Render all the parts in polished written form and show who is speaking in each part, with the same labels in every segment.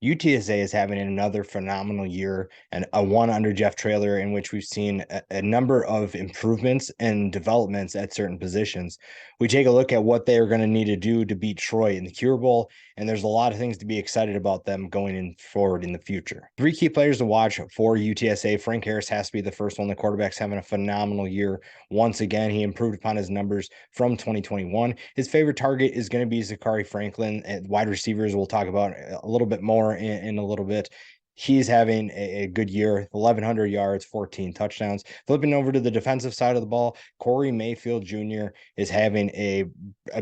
Speaker 1: UTSA is having another phenomenal year and a one under Jeff Traylor in which we've seen a number of improvements and developments at certain positions. We take a look at what they are going to need to do to beat Troy in the Cure Bowl, and there's a lot of things to be excited about them going in forward in the future. Three key players to watch for UTSA. Frank Harris has to be the first one. The quarterback's having a phenomenal year. Once again, he improved upon his numbers from 2021. His favorite target is going to be Zachary Franklin. Wide receivers we'll talk about a little bit more in a little bit. He's having a good year, 1,100 yards, 14 touchdowns. Flipping over to the defensive side of the ball, Corey Mayfield Jr. is having a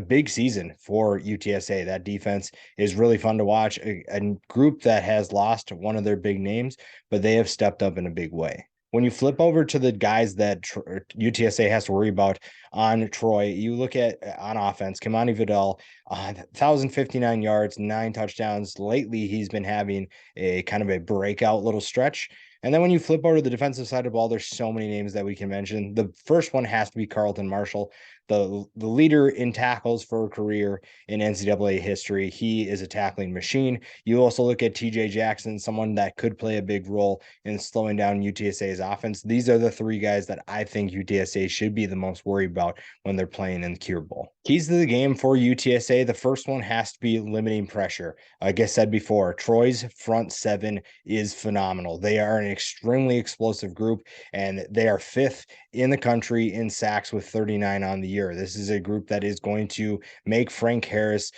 Speaker 1: big season for UTSA. That defense is really fun to watch. A group that has lost one of their big names, but they have stepped up in a big way. When you flip over to the guys that UTSA has to worry about on Troy, you look at on offense, Kimani Vidal, 1,059 yards, 9 touchdowns. Lately, he's been having a kind of a breakout little stretch. And then when you flip over to the defensive side of the ball, there's so many names that we can mention. The first one has to be Carlton Martial, the leader in tackles for a career in NCAA history. He is a tackling machine. You also look at TJ Jackson, someone that could play a big role in slowing down UTSA's offense. These are the three guys that I think UTSA should be the most worried about when they're playing in the Cure Bowl. Keys to the game for UTSA. The first one has to be limiting pressure. Like I said before, Troy's front seven is phenomenal. They are an extremely explosive group, and they are fifth in the country in sacks with 39 on the year. This is a group that is going to make Frank Harris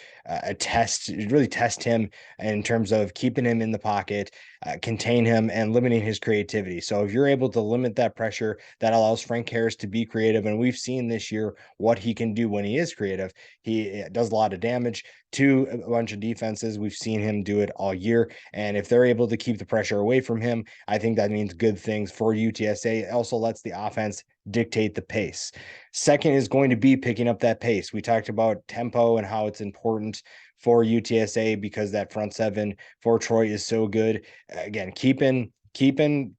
Speaker 1: really test him in terms of keeping him in the pocket, contain him, and limiting his creativity. So if you're able to limit that pressure, that allows Frank Harris to be creative. And we've seen this year what he can do when he is creative. He does a lot of damage to a bunch of defenses. We've seen him do it all year. And if they're able to keep the pressure away from him, I think that means good things for UTSA. It also lets the offense dictate the pace. Second is going to be picking up that pace. We talked about tempo and how it's important for UTSA because that front seven for Troy is so good. Again, keeping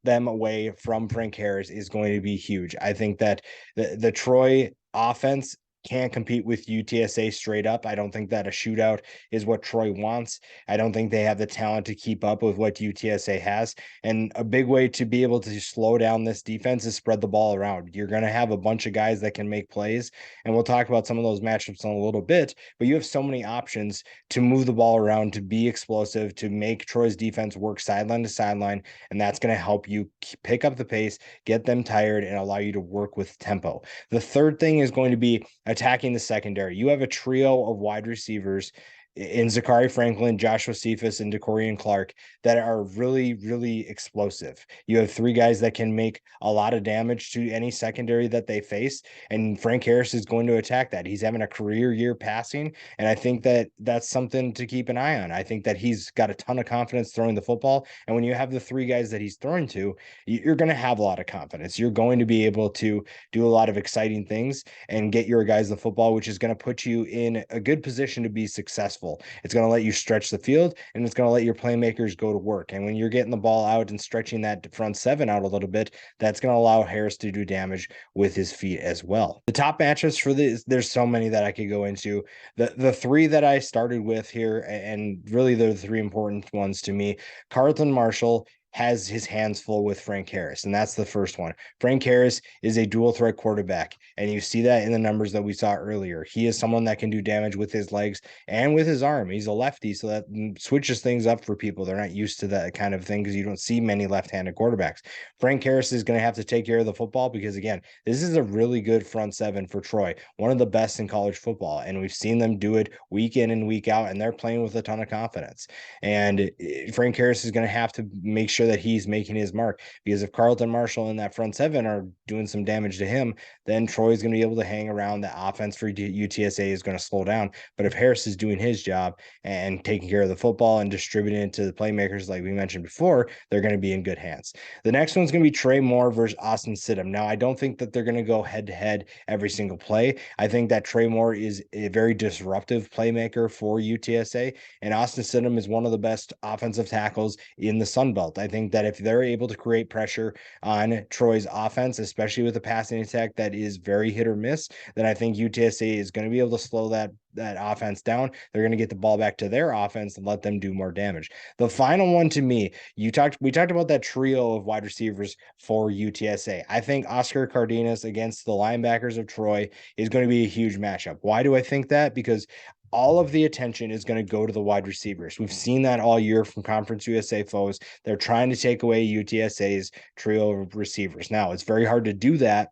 Speaker 1: them away from Frank Harris is going to be huge. I think that the Troy offense can't compete with UTSA straight up. I don't think that a shootout is what Troy wants. I don't think they have the talent to keep up with what UTSA has. And a big way to be able to slow down this defense is spread the ball around. You're going to have a bunch of guys that can make plays. And we'll talk about some of those matchups in a little bit, but you have so many options to move the ball around, to be explosive, to make Troy's defense work sideline to sideline. And that's going to help you pick up the pace, get them tired, and allow you to work with tempo. The third thing is going to be attacking the secondary. You have a trio of wide receivers in Zachary Franklin, Joshua Cephas, and DeCorian Clark that are really, really explosive. You have three guys that can make a lot of damage to any secondary that they face, and Frank Harris is going to attack that. He's having a career year passing, and I think that that's something to keep an eye on. I think that he's got a ton of confidence throwing the football, and when you have the three guys that he's throwing to, you're going to have a lot of confidence. You're going to be able to do a lot of exciting things and get your guys the football, which is going to put you in a good position to be successful. It's going to let you stretch the field, and it's going to let your playmakers go to work. And when you're getting the ball out and stretching that front seven out a little bit, that's going to allow Harris to do damage with his feet as well. The top matchups for this, there's so many that I could go into. The three that I started with here, and really the three important ones to me, Carlton Martial has his hands full with Frank Harris, and that's the first one. Frank Harris is a dual threat quarterback, and you see that in the numbers that we saw earlier. He is someone that can do damage with his legs and with his arm. He's a lefty, so that switches things up for people. They're not used to that kind of thing because you don't see many left-handed quarterbacks. Frank Harris is going to have to take care of the football because, again, this is a really good front seven for Troy, one of the best in college football, and we've seen them do it week in and week out, and they're playing with a ton of confidence. And Frank Harris is going to have to make sure that he's making his mark, because if Carlton Martial and that front seven are doing some damage to him, then Troy's going to be able to hang around. The offense for UTSA is going to slow down. But if Harris is doing his job and taking care of the football and distributing it to the playmakers like we mentioned before, they're going to be in good hands. The next one's going to be Trey Moore versus Austin Stidham. Now, I don't think that they're going to go head to head every single play. I think that Trey Moore is a very disruptive playmaker for UTSA, and Austin Stidham is one of the best offensive tackles in the Sun Belt. I think that if they're able to create pressure on Troy's offense, especially with a passing attack that is very hit or miss, then I think UTSA is going to be able to slow that that offense down. They're going to get the ball back to their offense and let them do more damage. The final one to me, we talked about that trio of wide receivers for UTSA. I think Oscar Cardenas against the linebackers of Troy is going to be a huge matchup. Why do I think that? Because all of the attention is going to go to the wide receivers. We've seen that all year from Conference USA foes. They're trying to take away UTSA's trio of receivers. Now, it's very hard to do that.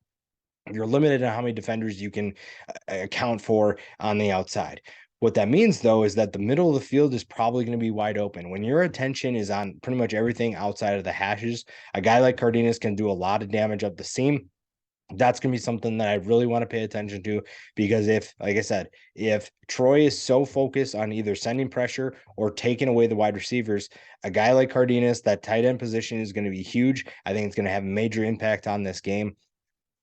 Speaker 1: You're limited on how many defenders you can account for on the outside. What that means, though, is that the middle of the field is probably going to be wide open. When your attention is on pretty much everything outside of the hashes, a guy like Cardenas can do a lot of damage up the seam. That's going to be something that I really want to pay attention to, because if, like I said, if Troy is so focused on either sending pressure or taking away the wide receivers, a guy like Cardenas, that tight end position is going to be huge. I think it's going to have a major impact on this game.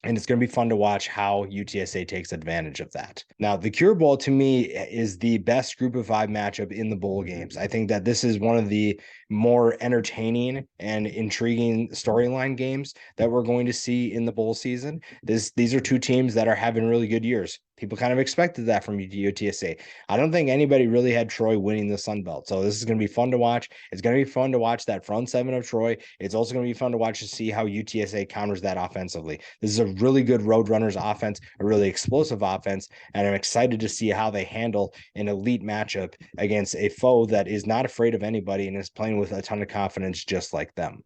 Speaker 1: And it's going to be fun to watch how UTSA takes advantage of that. Now, the Cure Bowl to me is the best group of 5 matchup in the bowl games. I think that this is one of the more entertaining and intriguing storyline games that we're going to see in the bowl season. These are two teams that are having really good years. People kind of expected that from UTSA. I don't think anybody really had Troy winning the Sun Belt. So this is going to be fun to watch. It's going to be fun to watch that front seven of Troy. It's also going to be fun to watch to see how UTSA counters that offensively. This is a really good Roadrunners offense, a really explosive offense, and I'm excited to see how they handle an elite matchup against a foe that is not afraid of anybody and is playing with a ton of confidence just like them.